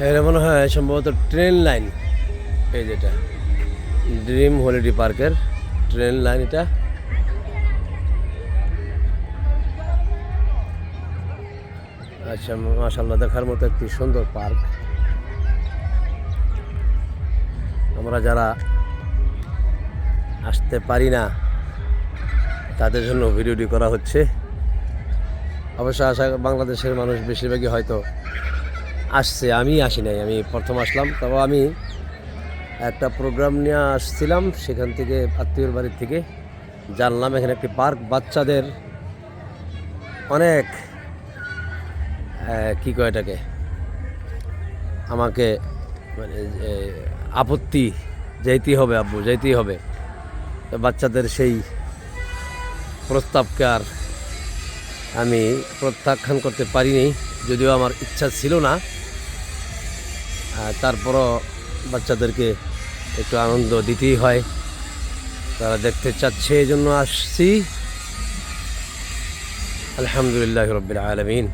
এটা মনে হয় সম্ভবত ট্রেন লাইন, এই যেটা ড্রিম হলিডে পার্কের ট্রেন লাইন এটা। আচ্ছা, মাশাআল্লাহ, দেখার মতো একটি সুন্দর পার্ক। আমরা যারা আসতে পারি না তাদের জন্য ভিডিওটি করা হচ্ছে। অবশ্য বাংলাদেশের মানুষ বেশিরভাগই হয়তো আসছে, আমি আসি নাই, আমি প্রথম আসলাম। তবে আমি একটা প্রোগ্রাম নিয়ে আসছিলাম, সেখান থেকে আত্মীয়র বাড়ির থেকে জানলাম এখানে একটি পার্ক, বাচ্চাদের অনেক কী কয় এটাকে, আমাকে মানে আপত্তি, যাইতেই হবে আব্বু, যাইতেই হবে। তো বাচ্চাদের সেই প্রস্তাবকে আর আমি প্রত্যাখ্যান করতে পারিনি, যদিও আমার ইচ্ছা ছিল না। তারপরও বাচ্চাদেরকে একটু আনন্দ দিতেই হয়, তারা দেখতে চাচ্ছে, এই জন্য আসছি। আলহামদুলিল্লাহ রাব্বিল আলামিন।